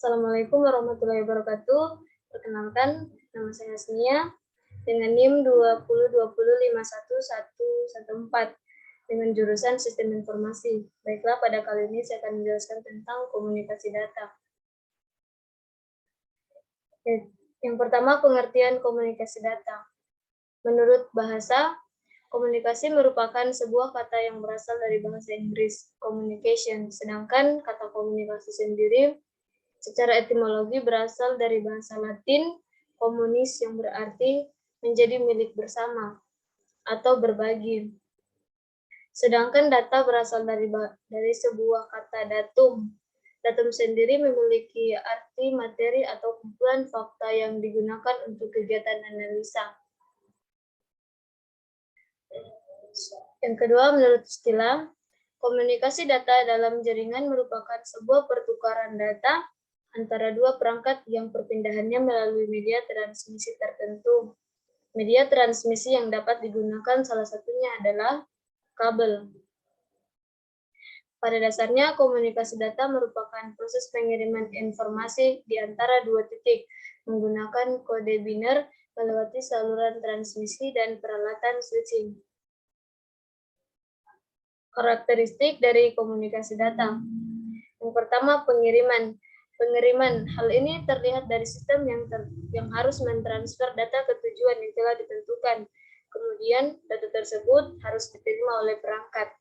Assalamualaikum warahmatullahi wabarakatuh. Perkenalkan, nama saya Hasnia dengan NIM 202051114 dengan jurusan Sistem Informasi. Baiklah, pada kali ini saya akan menjelaskan tentang komunikasi data. Yang pertama, pengertian komunikasi data. Menurut bahasa, komunikasi merupakan sebuah kata yang berasal dari bahasa Inggris, communication, sedangkan kata komunikasi sendiri secara etimologi berasal dari bahasa Latin, communis, yang berarti menjadi milik bersama atau berbagi. Sedangkan data berasal dari sebuah kata datum. Datum sendiri memiliki arti materi atau kumpulan fakta yang digunakan untuk kegiatan analisa. Yang kedua, menurut istilah, komunikasi data dalam jaringan merupakan sebuah pertukaran data antara dua perangkat yang perpindahannya melalui media transmisi tertentu. Media transmisi yang dapat digunakan salah satunya adalah kabel. Pada dasarnya, komunikasi data merupakan proses pengiriman informasi di antara dua titik menggunakan kode biner melewati saluran transmisi dan peralatan switching. Karakteristik dari komunikasi data. Yang pertama, pengiriman. Hal ini terlihat dari sistem yang harus mentransfer data ke tujuan yang telah ditentukan. Kemudian, data tersebut harus diterima oleh perangkat.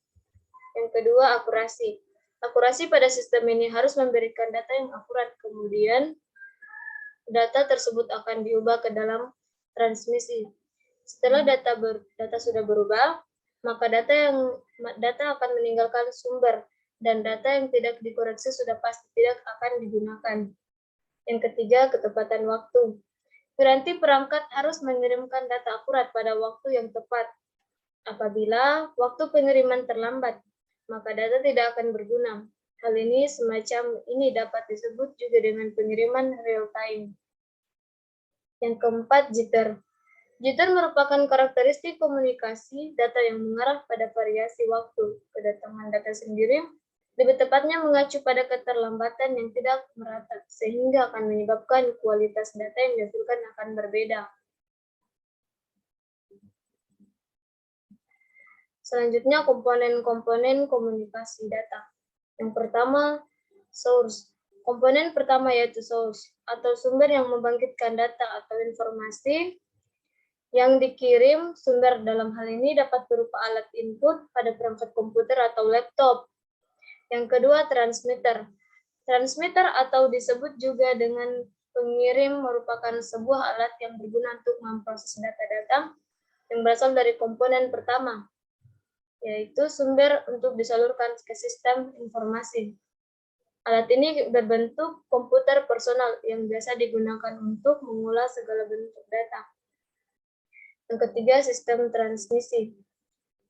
Yang kedua, akurasi. Akurasi pada sistem ini harus memberikan data yang akurat. Kemudian, data tersebut akan diubah ke dalam transmisi. Setelah data sudah berubah, maka data akan meninggalkan sumber, dan data yang tidak dikoreksi sudah pasti tidak akan digunakan. Yang ketiga, ketepatan waktu. Berarti perangkat harus mengirimkan data akurat pada waktu yang tepat. Apabila waktu pengiriman terlambat, maka data tidak akan berguna. Hal ini semacam ini dapat disebut juga dengan pengiriman real time. Yang keempat, jitter. Jitter merupakan karakteristik komunikasi data yang mengarah pada variasi waktu. Kedatangan data sendiri lebih tepatnya mengacu pada keterlambatan yang tidak merata, sehingga akan menyebabkan kualitas data yang dihasilkan akan berbeda. Selanjutnya, komponen-komponen komunikasi data. Yang pertama, source. Komponen pertama yaitu source, atau sumber yang membangkitkan data atau informasi yang dikirim. Sumber dalam hal ini dapat berupa alat input pada perangkat komputer atau laptop. Yang kedua, transmitter. Transmitter atau disebut juga dengan pengirim merupakan sebuah alat yang berguna untuk memproses data-data yang berasal dari komponen pertama, yaitu sumber untuk disalurkan ke sistem informasi. Alat ini berbentuk komputer personal yang biasa digunakan untuk mengolah segala bentuk data. Yang ketiga, sistem transmisi.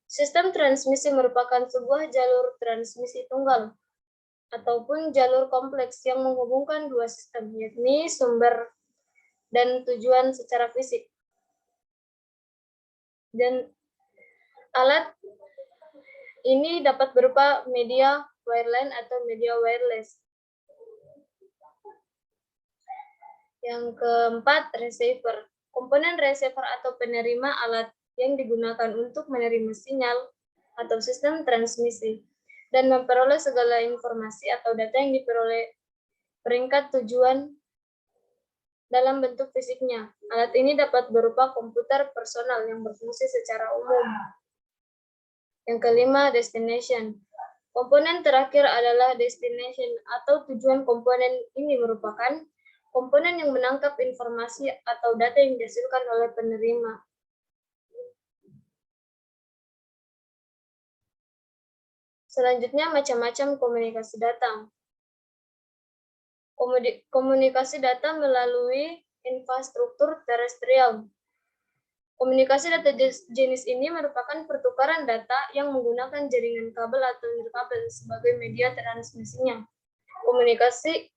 Sistem transmisi merupakan sebuah jalur transmisi tunggal ataupun jalur kompleks yang menghubungkan dua sistem, yakni sumber dan tujuan secara fisik. Dan alat ini dapat berupa media wireline atau media wireless. Yang keempat, receiver. Komponen receiver atau penerima alat yang digunakan untuk menerima sinyal atau sistem transmisi dan memperoleh segala informasi atau data yang diperoleh peringkat tujuan dalam bentuk fisiknya. Alat ini dapat berupa komputer personal yang berfungsi secara umum. Yang kelima, destination. Komponen terakhir adalah destination atau tujuan. Komponen ini merupakan komponen yang menangkap informasi atau data yang dihasilkan oleh penerima. Selanjutnya, macam-macam komunikasi data. Komunikasi data melalui infrastruktur terestrial. Komunikasi data jenis ini merupakan pertukaran data yang menggunakan jaringan kabel atau nirkabel sebagai media transmisinya. Komunikasi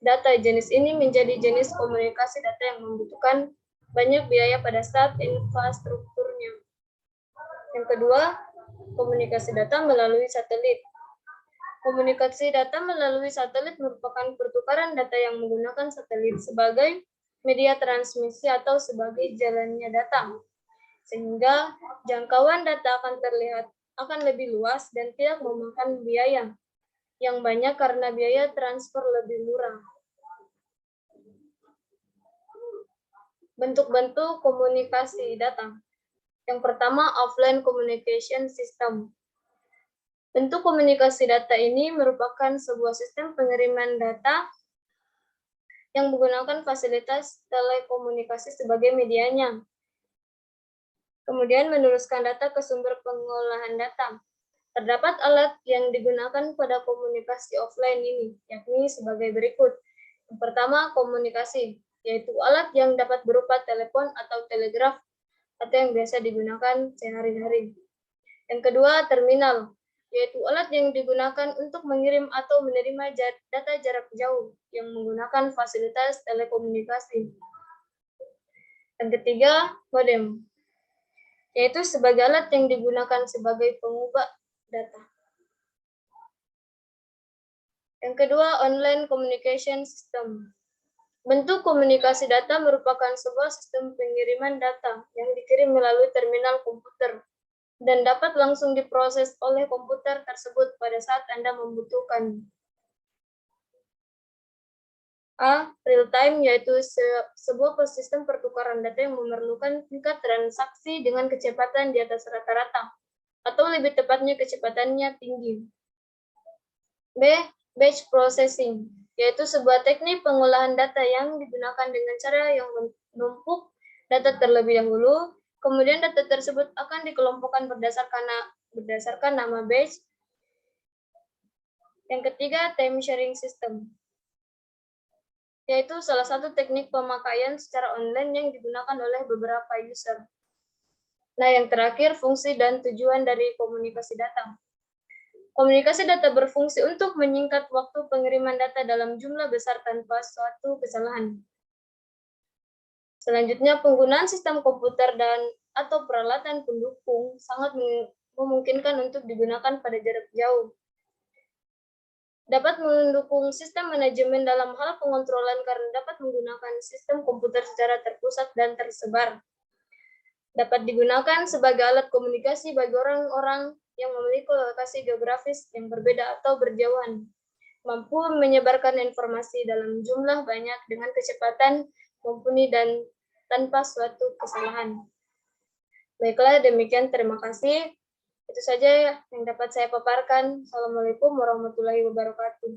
data jenis ini menjadi jenis komunikasi data yang membutuhkan banyak biaya pada saat infrastrukturnya. Yang kedua, komunikasi data melalui satelit. Komunikasi data melalui satelit merupakan pertukaran data yang menggunakan satelit sebagai media transmisi atau sebagai jalannya data, sehingga jangkauan data akan lebih luas dan tidak memakan biaya yang banyak karena biaya transfer lebih murah. Bentuk-bentuk komunikasi data. Yang pertama, offline communication system. Bentuk komunikasi data ini merupakan sebuah sistem pengiriman data yang menggunakan fasilitas telekomunikasi sebagai medianya. Kemudian meneruskan data ke sumber pengolahan data. Terdapat alat yang digunakan pada komunikasi offline ini, yakni sebagai berikut. Yang pertama, komunikasi, yaitu alat yang dapat berupa telepon atau telegraf, atau yang biasa digunakan sehari-hari. Yang kedua, terminal, yaitu alat yang digunakan untuk mengirim atau menerima data jarak jauh yang menggunakan fasilitas telekomunikasi. Yang ketiga, modem, yaitu sebagai alat yang digunakan sebagai pengubah data. Yang kedua, online communication system. Bentuk komunikasi data merupakan sebuah sistem pengiriman data yang dikirim melalui terminal komputer dan dapat langsung diproses oleh komputer tersebut pada saat Anda membutuhkan. A. Real time, yaitu sebuah sistem pertukaran data yang memerlukan tingkat transaksi dengan kecepatan di atas rata-rata, atau lebih tepatnya kecepatannya tinggi. B. Batch processing, yaitu sebuah teknik pengolahan data yang digunakan dengan cara yang menumpuk data terlebih dahulu. Kemudian data tersebut akan dikelompokkan berdasarkan nama batch. Yang ketiga, time sharing system, yaitu salah satu teknik pemakaian secara online yang digunakan oleh beberapa user. Nah, yang terakhir, fungsi dan tujuan dari komunikasi data. Komunikasi data berfungsi untuk menyingkat waktu pengiriman data dalam jumlah besar tanpa suatu kesalahan. Selanjutnya, penggunaan sistem komputer atau peralatan pendukung sangat memungkinkan untuk digunakan pada jarak jauh. Dapat mendukung sistem manajemen dalam hal pengontrolan karena dapat menggunakan sistem komputer secara terpusat dan tersebar. Dapat digunakan sebagai alat komunikasi bagi orang-orang yang memiliki lokasi geografis yang berbeda atau berjauhan. Mampu menyebarkan informasi dalam jumlah banyak dengan kecepatan mumpuni dan tanpa suatu kesalahan. Baiklah, demikian, terima kasih. Itu saja yang dapat saya paparkan. Assalamualaikum warahmatullahi wabarakatuh.